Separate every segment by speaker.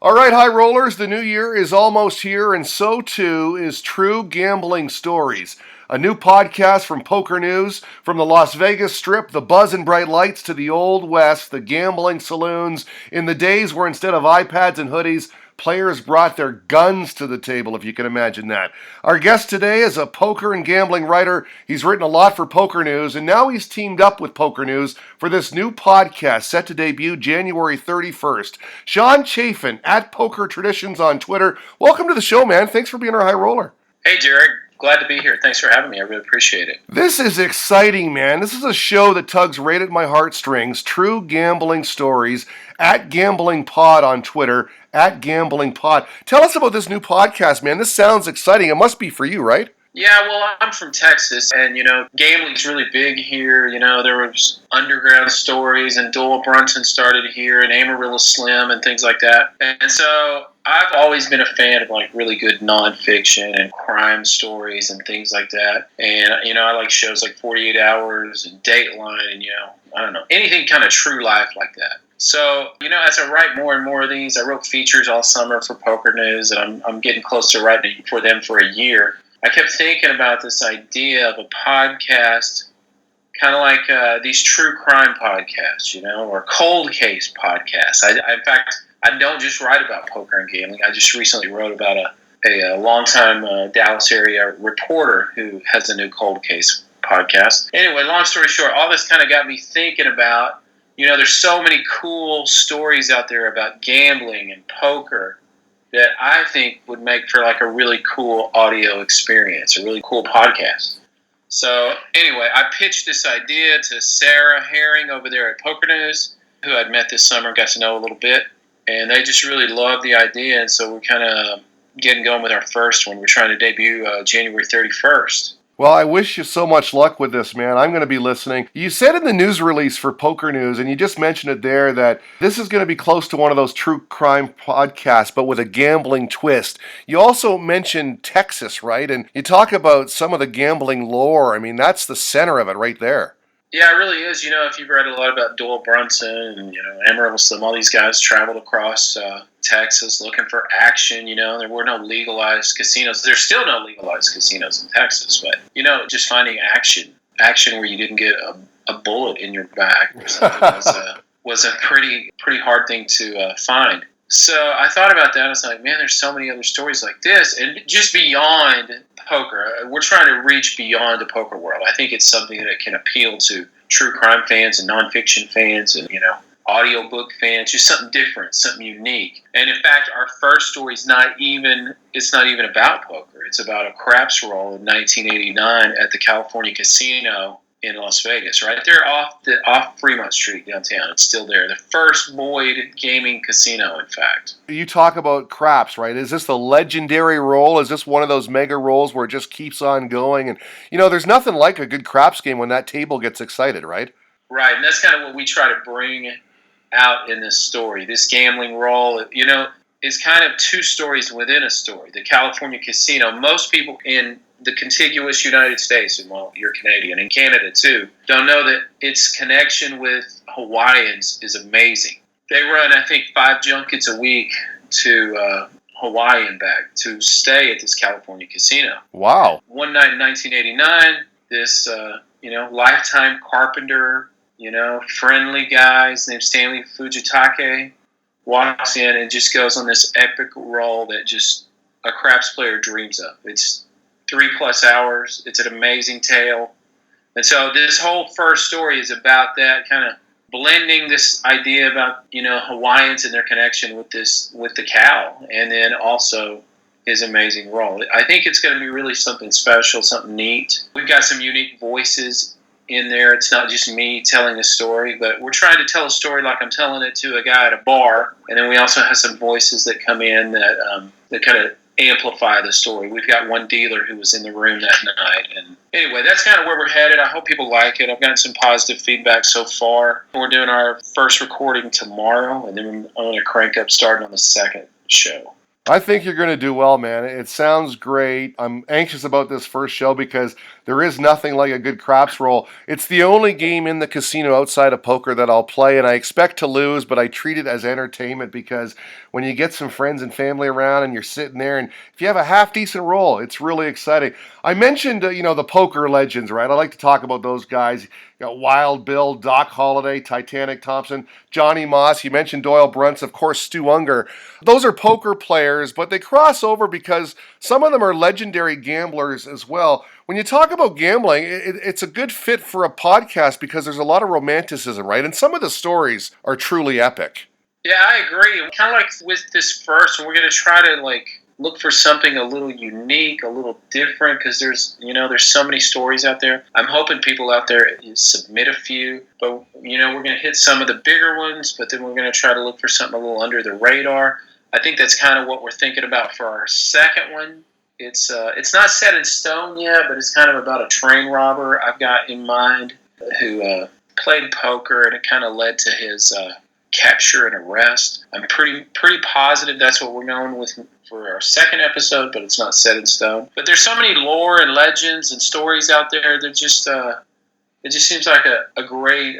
Speaker 1: All right, high rollers, the new year is almost here, and so too is True Gambling Stories, a new podcast from Poker News. From the Las Vegas Strip, the buzz and bright lights, to the Old West, the gambling saloons, in the days where instead of iPads and hoodies, players brought their guns to the table, if you can imagine that. Our guest today is a poker and gambling writer. He's written a lot for Poker News, and now he's teamed up with Poker News for this new podcast set to debut January 31st. Chaffin at Poker Traditions on Twitter. Welcome to the show, man. Thanks for being our high roller.
Speaker 2: Hey, Jared. Glad to be here. Thanks for having me. I really appreciate it.
Speaker 1: This is exciting, man. This is a show that tugs right at my heartstrings. True Gambling Stories at Gambling Pod on Twitter, at Gambling Pod. Tell us about this new podcast, man. This sounds exciting. It must be for you, right?
Speaker 2: Yeah, well, I'm from Texas, and, gambling's really big here. There was underground stories, and Doyle Brunson started here, and Amarillo Slim, and things like that. And so I've always been a fan of, really good nonfiction and crime stories and things like that. And, I like shows like 48 Hours and Dateline and, I don't know, anything kind of true life like that. So, as I write more and more of these, I wrote features all summer for Poker News, and I'm getting close to writing for them for a year. I kept thinking about this idea of a podcast, kind of like these true crime podcasts, or cold case podcasts. In fact, I don't just write about poker and gambling. I just recently wrote about a longtime Dallas area reporter who has a new cold case podcast. Anyway, long story short, all this kind of got me thinking about, there's so many cool stories out there about gambling and poker that I think would make for a really cool audio experience, a really cool podcast. So anyway, I pitched this idea to Sarah Herring over there at Poker News, who I'd met this summer, got to know a little bit, and they just really loved the idea, and so we're kind of getting going with our first one. We're trying to debut January 31st.
Speaker 1: Well, I wish you so much luck with this, man. I'm going to be listening. You said in the news release for Poker News, and you just mentioned it there, that this is going to be close to one of those true crime podcasts, but with a gambling twist. You also mentioned Texas, right? And you talk about some of the gambling lore. I mean, that's the center of it right there.
Speaker 2: Yeah, it really is. If you've read a lot about Doyle Brunson and, Amarillo Slim, all these guys traveled across Texas looking for action. There were no legalized casinos. There's still no legalized casinos in Texas, but, just finding action where you didn't get a bullet in your back or something was a pretty hard thing to find. So I thought about that. I was like, man, there's so many other stories like this. And just beyond poker, we're trying to reach beyond the poker world. I think it's something that can appeal to true crime fans and nonfiction fans and, audiobook fans, just something different, something unique. And in fact, our first story is not even about poker. It's about a craps roll in 1989 at the California Casino in Las Vegas, right there off Fremont Street downtown. It's still there. The first Boyd gaming casino, in fact.
Speaker 1: You talk about craps, right? Is this the legendary roll? Is this one of those mega rolls where it just keeps on going? And, there's nothing like a good craps game when that table gets excited, right?
Speaker 2: Right, and that's kind of what we try to bring out in this story. This gambling roll, is kind of two stories within a story. The California Casino, most people in the contiguous United States, and well, you're Canadian, and Canada too, don't know that its connection with Hawaiians is amazing. They run, I think, 5 junkets a week to Hawaii and back to stay at this California casino.
Speaker 1: Wow.
Speaker 2: One night in 1989, this, lifetime carpenter, friendly guy, his name's Stanley Fujitake, walks in and just goes on this epic roll that just a craps player dreams of. It's 3+ hours. It's an amazing tale. And so this whole first story is about that, kind of blending this idea about, Hawaiians and their connection with the cow, and then also his amazing role. I think it's going to be really something special, something neat. We've got some unique voices in there. It's not just me telling a story, but we're trying to tell a story like I'm telling it to a guy at a bar. And then we also have some voices that come in that kind of amplify the story. We've got one dealer who was in the room that night. And anyway, that's kind of where we're headed. I hope people like it. I've gotten some positive feedback so far. We're doing our first recording tomorrow, and then I'm going to crank up starting on the second show.
Speaker 1: I think you're going to do well, man. It sounds great. I'm anxious about this first show because there is nothing like a good craps roll. It's the only game in the casino outside of poker that I'll play, and I expect to lose, but I treat it as entertainment because when you get some friends and family around and you're sitting there, and if you have a half-decent roll, it's really exciting. I mentioned, the poker legends, right? I like to talk about those guys. You got Wild Bill, Doc Holliday, Titanic Thompson, Johnny Moss. You mentioned Doyle Brunson, of course, Stu Unger. Those are poker players, but they cross over because some of them are legendary gamblers as well. When you talk about gambling, it's a good fit for a podcast because there's a lot of romanticism, right? And some of the stories are truly epic.
Speaker 2: Yeah, I agree. Kind of like with this first, we're going to try to look for something a little unique, a little different, because there's so many stories out there. I'm hoping people out there submit a few, but we're going to hit some of the bigger ones, but then we're going to try to look for something a little under the radar. I think that's kind of what we're thinking about for our second one. It's not set in stone yet, but it's kind of about a train robber I've got in mind who played poker, and it kind of led to his capture and arrest. I'm pretty positive that's what we're going with for our second episode, but it's not set in stone. But there's so many lore and legends and stories out there that just it just seems like a great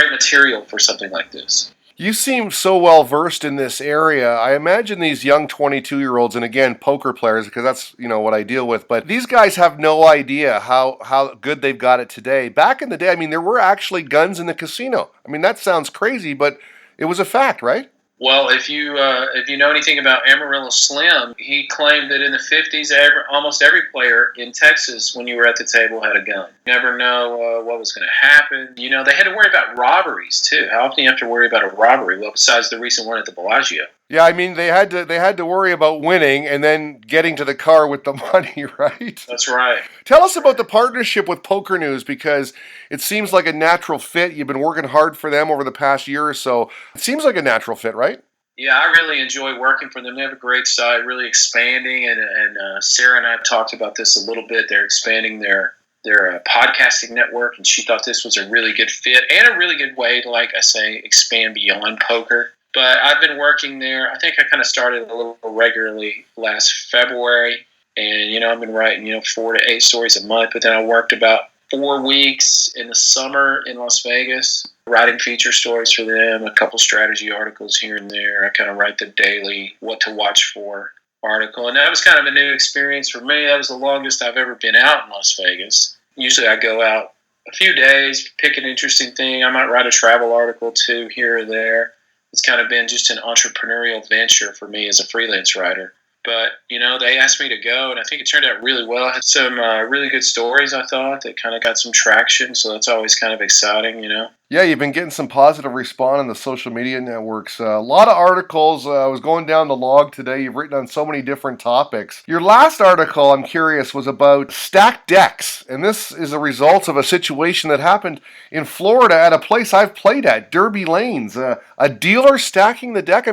Speaker 2: material for something like this.
Speaker 1: You seem so well versed in this area. I imagine these young 22-year-olds, and again, poker players, because that's what I deal with. But these guys have no idea how good they've got it today. Back in the day, there were actually guns in the casino. That sounds crazy, but it was a fact, right?
Speaker 2: Well, if you know anything about Amarillo Slim, he claimed that in the 50s, almost every player in Texas, when you were at the table, had a gun. You never know what was going to happen. They had to worry about robberies too. How often do you have to worry about a robbery? Well, besides the recent one at the Bellagio.
Speaker 1: Yeah, they had to worry about winning and then getting to the car with the money, right?
Speaker 2: That's right.
Speaker 1: Tell us about the partnership with PokerNews, because it seems like a natural fit. You've been working hard for them over the past year or so. It seems like a natural fit, right?
Speaker 2: Yeah, I really enjoy working for them. They have a great site, really expanding, and Sarah and I have talked about this a little bit. They're expanding their podcasting network, and she thought this was a really good fit and a really good way to, like I say, expand beyond poker. But I've been working there. I think I kind of started a little regularly last February, and I've been writing 4 to 8 stories a month. But then I worked about 4 weeks in the summer in Las Vegas, writing feature stories for them, a couple strategy articles here and there. I kind of write the daily what to watch for article, and that was kind of a new experience for me. That was the longest I've ever been out in Las Vegas. Usually I go out a few days, pick an interesting thing. I might write a travel article too here or there. It's kind of been just an entrepreneurial venture for me as a freelance writer. But, they asked me to go, and I think it turned out really well. I had some really good stories, I thought, that kind of got some traction, so that's always kind of exciting,
Speaker 1: Yeah, you've been getting some positive response on the social media networks. A lot of articles. I was going down the log today. You've written on so many different topics. Your last article, I'm curious, was about stacked decks, and this is a result of a situation that happened in Florida at a place I've played at, Derby Lanes. A dealer stacking the deck.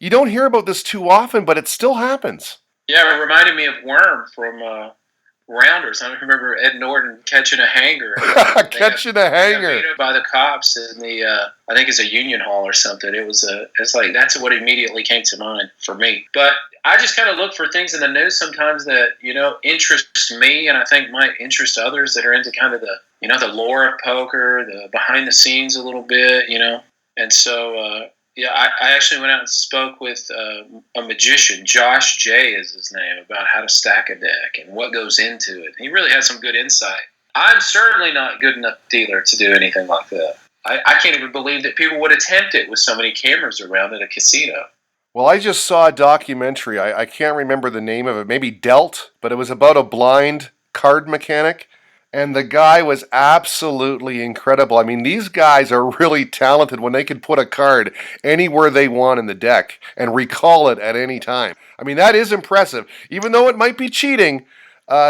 Speaker 1: You don't hear about this too often, but it still happens.
Speaker 2: Yeah, it reminded me of Worm from Rounders. I remember Ed Norton catching a hanger.
Speaker 1: Catching a hanger.
Speaker 2: Beat up by the cops in the, I think it's a union hall or something. It's like, that's what immediately came to mind for me. But I just kind of look for things in the news sometimes that, interest me, and I think might interest others that are into kind of the, the lore of poker, the behind the scenes a little bit, And so, yeah, I actually went out and spoke with a magician, Josh J is his name, about how to stack a deck and what goes into it. He really had some good insight. I'm certainly not good enough dealer to do anything like that. I can't even believe that people would attempt it with so many cameras around at a casino.
Speaker 1: Well, I just saw a documentary. I can't remember the name of it. Maybe Dealt, but it was about a blind card mechanic. And the guy was absolutely incredible. These guys are really talented when they can put a card anywhere they want in the deck and recall it at any time. That is impressive. Even though it might be cheating,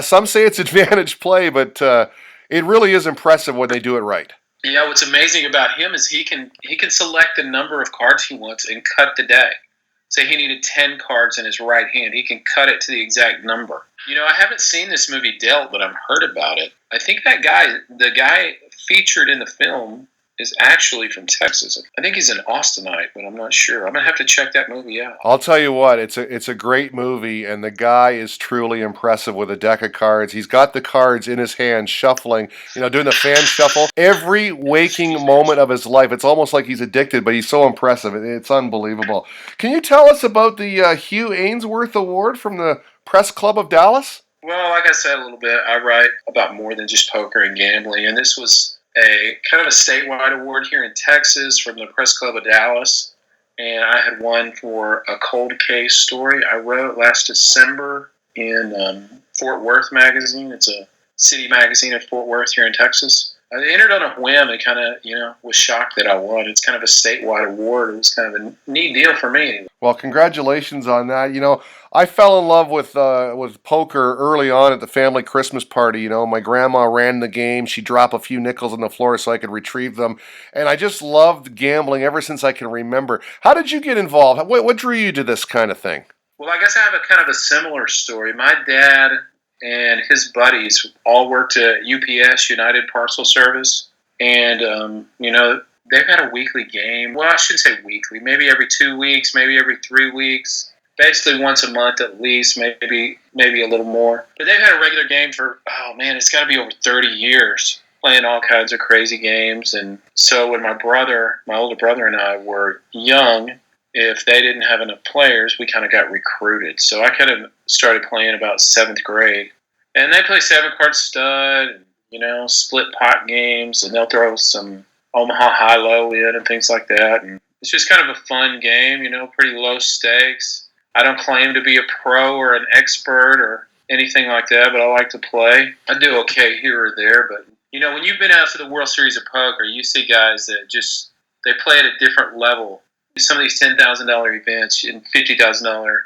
Speaker 1: some say it's advantage play, but it really is impressive when they do it right.
Speaker 2: Yeah, what's amazing about him is he can select the number of cards he wants and cut the deck. Say he needed 10 cards in his right hand. He can cut it to the exact number. I haven't seen this movie Dealt, but I've heard about it. I think the guy featured in the film is actually from Texas. I think he's an Austinite, but I'm not sure. I'm gonna have to check that movie out.
Speaker 1: I'll tell you what, it's a great movie, and the guy is truly impressive with a deck of cards. He's got the cards in his hand, shuffling, doing the fan shuffle. Every waking moment of his life, it's almost like he's addicted, but he's so impressive. It's unbelievable. Can you tell us about the Huw Ainsworth Award from the Press Club of Dallas?
Speaker 2: Well, like I said a little bit, I write about more than just poker and gambling, and this was a kind of a statewide award here in Texas from the Press Club of Dallas, and I had won for a cold case story I wrote last December in Fort Worth magazine. It's a city magazine in Fort Worth here in Texas. I entered on a whim and kind of, was shocked that I won. It's kind of a statewide award. It was kind of a neat deal for me.
Speaker 1: Well, congratulations on that. I fell in love with poker early on at the family Christmas party. My grandma ran the game. She'd drop a few nickels on the floor so I could retrieve them. And I just loved gambling ever since I can remember. How did you get involved? What drew you to this kind of thing?
Speaker 2: Well, I guess I have a kind of a similar story. My dad and his buddies all worked at UPS, United Parcel Service. And, they've had a weekly game. Well, I shouldn't say weekly. Maybe every 2 weeks, maybe every 3 weeks. Basically once a month at least, maybe a little more. But they've had a regular game for, it's got to be over 30 years, playing all kinds of crazy games. And so when my older brother and I were young, if they didn't have enough players, we kind of got recruited. So I kind of started playing about 7th grade. And they play 7-card stud, and, split pot games, and they'll throw some Omaha high-low in and things like that. And it's just kind of a fun game, pretty low stakes. I don't claim to be a pro or an expert or anything like that, but I like to play. I do okay here or there, but, when you've been out to the World Series of Poker, you see guys that they play at a different level. Some of these $10,000 events and $50,000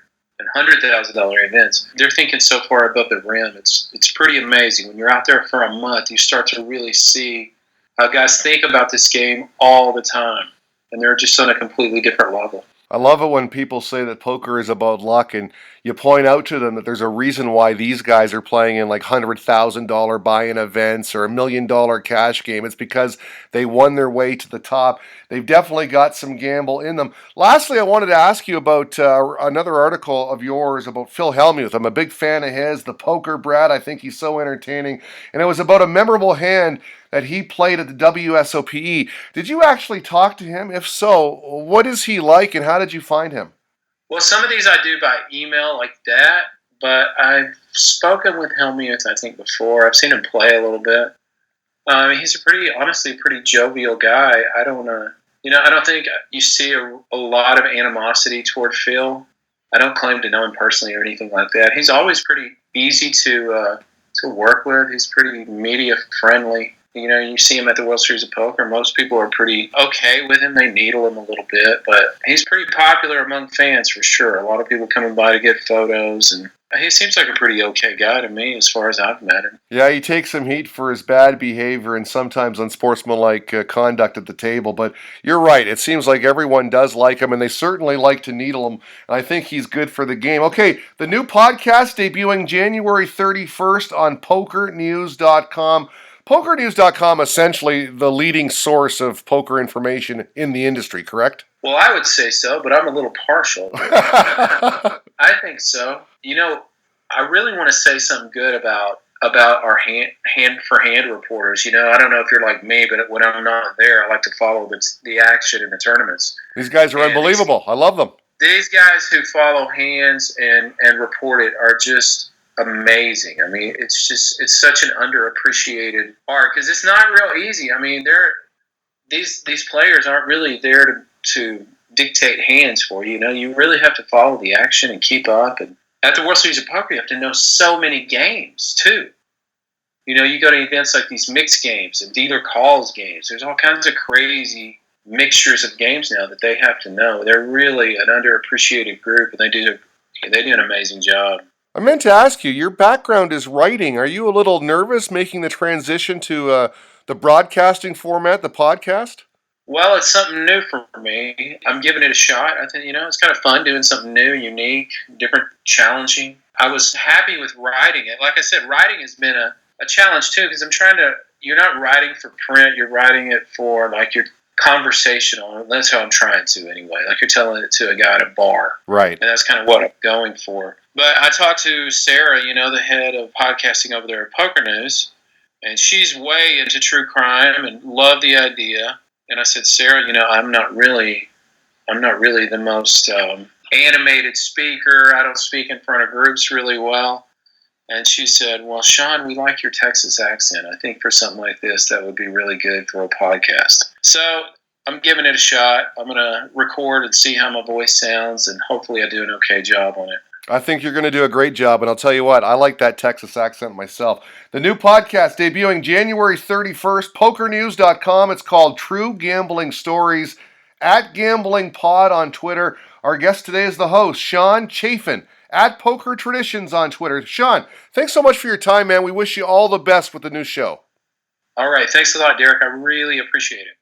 Speaker 2: and $100,000 events, they're thinking so far above the rim. It's pretty amazing. When you're out there for a month, you start to really see how guys think about this game all the time, and they're just on a completely different level.
Speaker 1: I love it when people say that poker is about luck, and you point out to them that there's a reason why these guys are playing in like $100,000 buy-in events or $1 million cash game. It's because they won their way to the top. They've definitely got some gamble in them. Lastly, I wanted to ask you about another article of yours about Phil Hellmuth. I'm a big fan of his, the Poker Brat. I think he's so entertaining. And it was about a memorable hand that he played at the WSOPE. Did you actually talk to him? If so, what is he like and how did you find him?
Speaker 2: Well, some of these I do by email like that, but I've spoken with Hellmuth, I think, before. I've seen him play a little bit. He's honestly pretty jovial guy. I don't think you see a lot of animosity toward Phil. I don't claim to know him personally or anything like that. He's always pretty easy to work with. He's pretty media friendly. You see him at the World Series of Poker. Most people are pretty okay with him. They needle him a little bit, but he's pretty popular among fans for sure. A lot of people coming by to get photos, and he seems like a pretty okay guy to me as far as I've met him.
Speaker 1: Yeah, he takes some heat for his bad behavior and sometimes unsportsmanlike conduct at the table, but you're right. It seems like everyone does like him, and they certainly like to needle him, and I think he's good for the game. Okay, the new podcast debuting January 31st on PokerNews.com. PokerNews.com, essentially the leading source of poker information in the industry, correct?
Speaker 2: Well, I would say so, but I'm a little partial. I think so. I really want to say something good about our hand-for-hand reporters. I don't know if you're like me, but when I'm not there, I like to follow the action in the tournaments.
Speaker 1: These guys are unbelievable. I love them.
Speaker 2: These guys who follow hands and report it are just amazing. I mean, it's such an underappreciated art because it's not real easy. I mean, these players aren't really there to dictate hands for you. You really have to follow the action and keep up. And at the World Series of Poker, you have to know so many games too. You go to events like these mixed games and dealer calls games. There's all kinds of crazy mixtures of games now that they have to know. They're really an underappreciated group, and they do an amazing job.
Speaker 1: I meant to ask you, your background is writing. Are you a little nervous making the transition to the broadcasting format, the podcast?
Speaker 2: Well, it's something new for me. I'm giving it a shot. I think, it's kind of fun doing something new, unique, different, challenging. I was happy with writing it. Like I said, writing has been a challenge too, because you're not writing for print, you're writing it for like your conversational. That's how I'm trying to anyway. Like you're telling it to a guy at a bar.
Speaker 1: Right.
Speaker 2: And that's kind of what I'm going for. But I talked to Sarah, the head of podcasting over there at Poker News, and she's way into true crime and loved the idea. And I said, Sarah, I'm not really the most animated speaker. I don't speak in front of groups really well. And she said, well, Sean, we like your Texas accent. I think for something like this, that would be really good for a podcast. So I'm giving it a shot. I'm going to record and see how my voice sounds, and hopefully I do an okay job on it.
Speaker 1: I think you're going to do a great job, and I'll tell you what, I like that Texas accent myself. The new podcast debuting January 31st, PokerNews.com. It's called True Gambling Stories, at GamblingPod on Twitter. Our guest today is the host, Sean Chaffin, at Poker Traditions on Twitter. Sean, thanks so much for your time, man. We wish you all the best with the new show.
Speaker 2: All right. Thanks a lot, Derek. I really appreciate it.